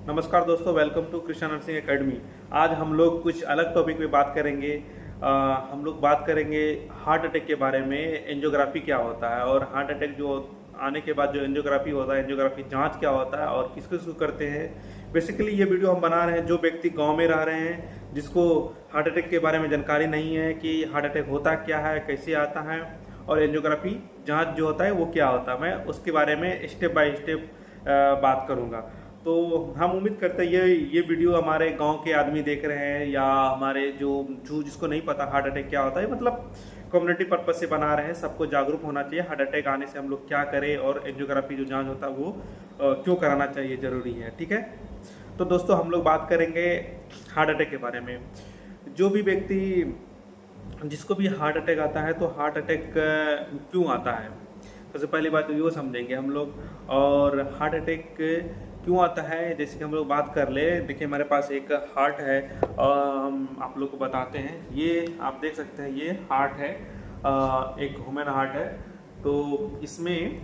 नमस्कार दोस्तों, welcome to Krishna Nursing Academy. आज हम लोग कुछ अलग टॉपिक पे बात करेंगे। हम लोग बात करेंगे हार्ट अटैक के बारे में। एंजियोग्राफी क्या होता है और हार्ट अटैक जो आने के बाद जो एंजियोग्राफी होता है, एंजियोग्राफी जांच क्या होता है और किस किस को करते हैं। बेसिकली ये वीडियो हम बना रहे हैं जो व्यक्ति गांव में रह रहे हैं, जिसको हार्ट अटैक के बारे में जानकारी नहीं है कि हार्ट अटैक होता क्या है, कैसे आता है और एंजियोग्राफी जाँच जो होता है वो क्या होता है। मैं उसके बारे में स्टेप बाय स्टेप बात करूँगा। तो हम उम्मीद करते हैं ये वीडियो हमारे गांव के आदमी देख रहे हैं या हमारे जो जिसको नहीं पता हार्ट अटैक क्या होता है, मतलब कम्युनिटी पर्पज से बना रहे हैं। सबको जागरूक होना चाहिए हार्ट अटैक आने से हम लोग क्या करें और एंजियोग्राफी जो जांच होता है वो क्यों कराना चाहिए, ज़रूरी है। ठीक है, तो दोस्तों हम लोग बात करेंगे हार्ट अटैक के बारे में। जो भी व्यक्ति जिसको भी हार्ट अटैक आता है तो हार्ट अटैक क्यों आता है, सबसे पहली बात तो ये समझेंगे हम लोग। और हार्ट अटैक क्यों आता है, जैसे कि हम लोग बात कर ले। देखिए हमारे पास एक हार्ट है और हम आप लोग को बताते हैं। ये आप देख सकते हैं, ये हार्ट है, एक ह्यूमन हार्ट है। तो इसमें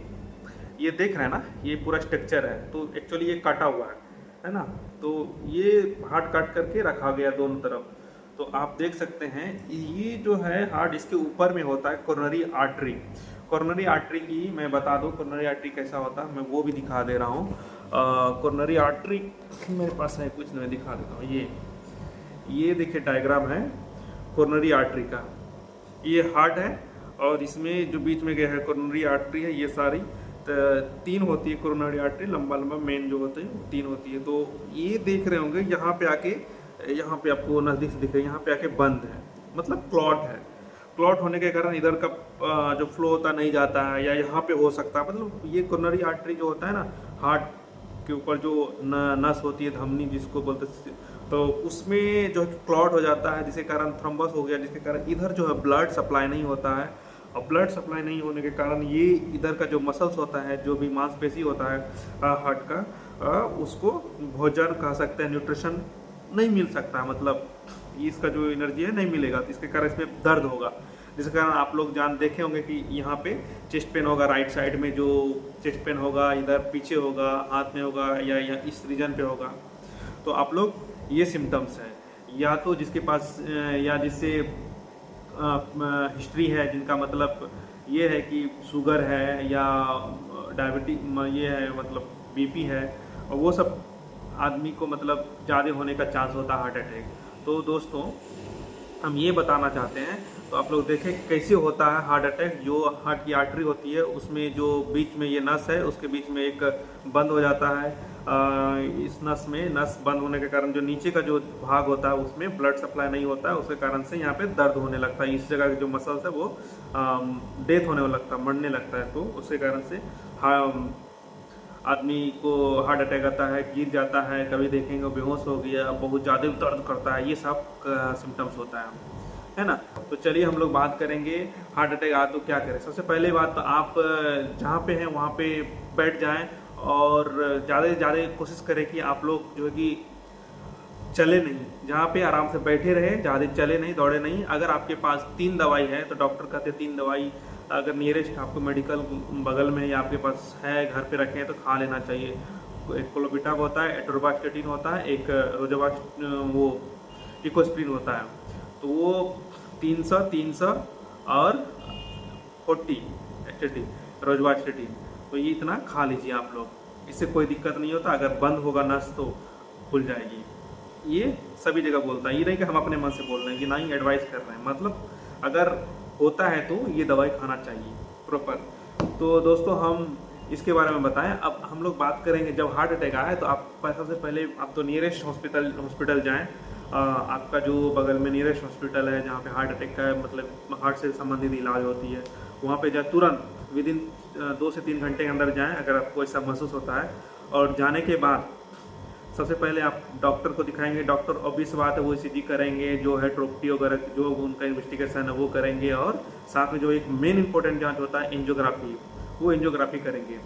ये देख रहे हैं ना, ये पूरा स्ट्रक्चर है। तो एक्चुअली ये काटा हुआ है ना। तो ये हार्ट काट करके रखा गया दोनों तरफ। तो आप देख सकते हैं ये जो है हार्ट, इसके ऊपर में होता है कोरोनरी आर्टरी। कोरोनरी आर्टरी की मैं बता दूं, कोरोनरी आर्टरी कैसा होता है मैं वो भी दिखा दे रहा हूँ। कोरोनरी आर्टरी मेरे पास है, कुछ नहीं, दिखा देता हूँ। ये देखिए डायग्राम है कोरोनरी आर्टरी का। ये हार्ट है और इसमें जो बीच में गया है कोरोनरी आर्टरी है। ये सारी तीन होती है कोरोनरी आर्टरी, लंबा लंबा मेन जो होता है तीन होती है। तो ये देख रहे होंगे यहाँ पे आके, यहाँ पे आपको नज़दीक से दिख रहा है, यहाँ पे आके बंद है, मतलब क्लॉट है। क्लॉट होने के कारण इधर का जो फ्लो होता नहीं जाता है, या यहाँ पे हो सकता है। मतलब ये कोरोनरी आर्टरी जो होता है ना, हार्ट के ऊपर जो नस होती है, धमनी जिसको बोलते हैं, तो उसमें जो क्लॉट हो जाता है, जिसके कारण थ्रोम्बस हो गया, जिसके कारण इधर जो है ब्लड सप्लाई नहीं होता है। और ब्लड सप्लाई नहीं होने के कारण ये इधर का जो मसल्स होता है, जो भी मांसपेशी होता है हार्ट का, उसको भोजन कह सकते हैं, न्यूट्रिशन नहीं मिल सकता। मतलब इसका जो एनर्जी है नहीं मिलेगा, तो इसके कारण इसमें दर्द होगा। जिसके कारण आप लोग देखे होंगे कि यहाँ पे चेस्ट पेन होगा, राइट साइड में जो चेस्ट पेन होगा, इधर पीछे होगा, हाथ में होगा, या इस रीजन पे होगा। तो आप लोग ये सिम्टम्स हैं, या तो जिसके पास या जिससे हिस्ट्री है, जिनका मतलब ये है कि शुगर है या डायबिटीज ये है, मतलब बीपी है, और वो सब आदमी को मतलब ज़्यादा होने का चांस होता है हार्ट अटैक। तो दोस्तों हम ये बताना चाहते हैं, तो आप लोग देखें कैसे होता है हार्ट अटैक। जो हार्ट की आर्टरी होती है उसमें जो बीच में ये नस है, उसके बीच में एक बंद हो जाता है। इस नस में नस बंद होने के कारण जो नीचे का जो भाग होता है उसमें ब्लड सप्लाई नहीं होता है, उसके कारण से यहाँ पे दर्द होने लगता है। इस जगह के जो मसल्स है वो डेथ होने लगता है, मरने लगता है। तो उसके कारण से आदमी को हार्ट अटैक आता है, गिर जाता है, कभी देखेंगे बेहोश हो गया, बहुत ज़्यादा दर्द करता है, ये सब सिम्टम्स होता है ना। तो चलिए हम लोग बात करेंगे हार्ट अटैक आ तो क्या करें। सबसे पहले बात तो आप जहाँ पे हैं वहाँ पे बैठ जाएं और ज़्यादा से ज़्यादा कोशिश करें कि आप लोग जो है कि चले नहीं, जहाँ पे आराम से बैठे रहे, ज़्यादा चले नहीं, दौड़े नहीं। अगर आपके पास 3 दवाई है तो डॉक्टर कहते हैं 3 दवाई अगर नियरेस्ट आपको मेडिकल बगल में या आपके पास है, घर पे रखे हैं, तो खा लेना चाहिए। एक क्लोबिटा होता है, एटोरबास्टेटिन होता है, एक वो इकोस्प्रिन होता है। तो वो 300 और 40 एस्टेटिन, रोजवास्टेटिन, तो ये इतना खा लीजिए आप लोग। इससे कोई दिक्कत नहीं होता। अगर बंद होगा नस तो खुल जाएगी। ये सभी जगह बोलता है, ये नहीं कि हम अपने मन से बोल रहे हैं, कि ना ही एडवाइस कर रहे हैं। मतलब अगर होता है तो ये दवाई खाना चाहिए प्रॉपर। तो दोस्तों हम इसके बारे में बताएं। अब हम लोग बात करेंगे जब हार्ट अटैक आए तो आप सबसे पहले आप तो नियरेस्ट हॉस्पिटल जाएं। आपका जो बगल में नियरेस्ट हॉस्पिटल है जहाँ पे हार्ट अटैक का मतलब हार्ट से संबंधित इलाज होती है, वहाँ पे जाए तुरंत, विदिन 2 से 3 घंटे के अंदर जाएं अगर आपको ऐसा महसूस होता है। और जाने के बाद सबसे पहले आप डॉक्टर को दिखाएंगे। डॉक्टर ऑब्वियस बात है वो ECG करेंगे, जो है ट्रोप्टी वगैरह जो उनका इन्वेस्टिगेशन है वो करेंगे। और साथ में जो एक मेन इंपॉर्टेंट जांच होता है एंजियोग्राफी, वो एंजियोग्राफी करेंगे।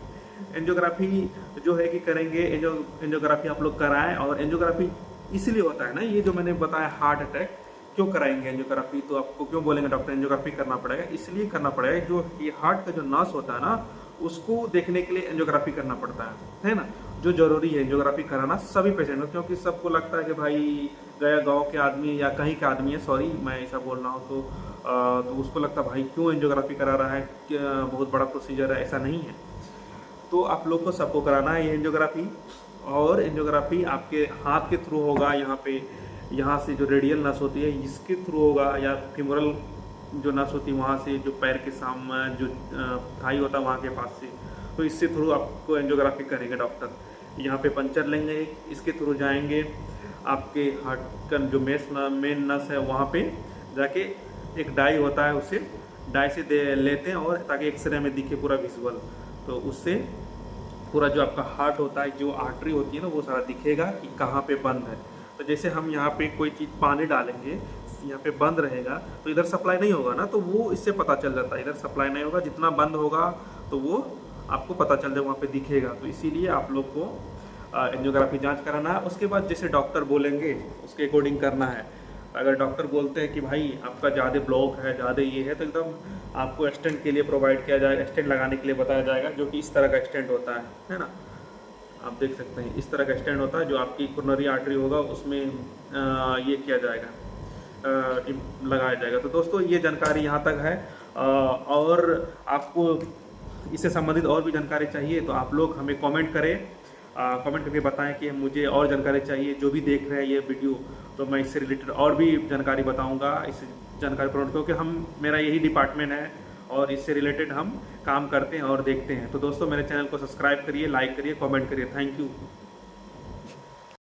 एंजियोग्राफी जो है कि करेंगे, एंजियोग्राफी आप लोग कराएं। और एंजियोग्राफी इसलिए होता है ना, ये जो मैंने बताया हार्ट अटैक क्यों कराएंगे एंजियोग्राफी, तो आपको क्यों बोलेंगे डॉक्टर एंजियोग्राफी करना पड़ेगा, इसलिए करना पड़ेगा जो ये हार्ट का जो नस होता है ना, उसको देखने के लिए एंजियोग्राफी करना पड़ता है ना। जो ज़रूरी है एंजियोग्राफी कराना सभी पेशेंट को, क्योंकि सबको लगता है कि भाई गया गांव के आदमी या कहीं के आदमी है, सॉरी मैं ऐसा बोल रहा हूँ, तो उसको लगता है भाई क्यों एंजियोग्राफी करा रहा है, बहुत बड़ा प्रोसीजर है। ऐसा नहीं है। तो आप लोग को सबको कराना है ये एंजियोग्राफी। और एंजियोग्राफी आपके हाथ के थ्रू होगा, यहाँ से जो रेडियल नस होती है इसके थ्रू होगा, या फीमोरल जो नस होती है वहाँ से, जो पैर के सामने जो थाई होता है वहाँ के पास से, तो इससे थ्रू आपको एंजियोग्राफी करेंगे डॉक्टर। यहाँ पे पंचर लेंगे, इसके थ्रू जाएंगे आपके हार्ट का जो मेन नस है वहाँ पे जाके एक डाई होता है, उससे डाई से लेते हैं, और ताकि एक्सरे में दिखे पूरा विजुअल, तो उससे पूरा जो आपका हार्ट होता है, जो आर्टरी होती है ना, वो सारा दिखेगा कि कहाँ पे बंद है। तो जैसे हम यहाँ पे कोई चीज़ पानी डालेंगे, यहाँ पे बंद रहेगा तो इधर सप्लाई नहीं होगा ना, तो वो इससे पता चल जाता है इधर सप्लाई नहीं होगा, जितना बंद होगा तो वो आपको पता चल जाए, वहाँ पे दिखेगा। तो इसीलिए आप लोग को एंजियोग्राफी जांच कराना है। उसके बाद जैसे डॉक्टर बोलेंगे उसके अकॉर्डिंग करना है। अगर डॉक्टर बोलते हैं कि भाई आपका ज़्यादा ब्लॉक है, ज़्यादा ये है, तो एकदम आपको स्टेंट के लिए प्रोवाइड किया जाएगा, स्टेंट लगाने के लिए बताया जाएगा, जो कि इस तरह का स्टेंट होता है ना, आप देख सकते हैं इस तरह का स्टेंट होता है, जो आपकी कोरोनरी आर्टरी होगा उसमें ये किया जाएगा, लगाया जाएगा। तो दोस्तों ये जानकारी यहाँ तक है, और आपको इससे संबंधित और भी जानकारी चाहिए तो आप लोग हमें कमेंट करें, कमेंट करके बताएं कि मुझे और जानकारी चाहिए। जो भी देख रहे हैं ये वीडियो, तो मैं इससे रिलेटेड और भी जानकारी बताऊंगा, इससे जानकारी प्रोवाइड, क्योंकि मेरा यही डिपार्टमेंट है और इससे रिलेटेड हम काम करते हैं और देखते हैं। तो दोस्तों मेरे चैनल को सब्सक्राइब करिए, लाइक करिए, कमेंट करिए। Thank you.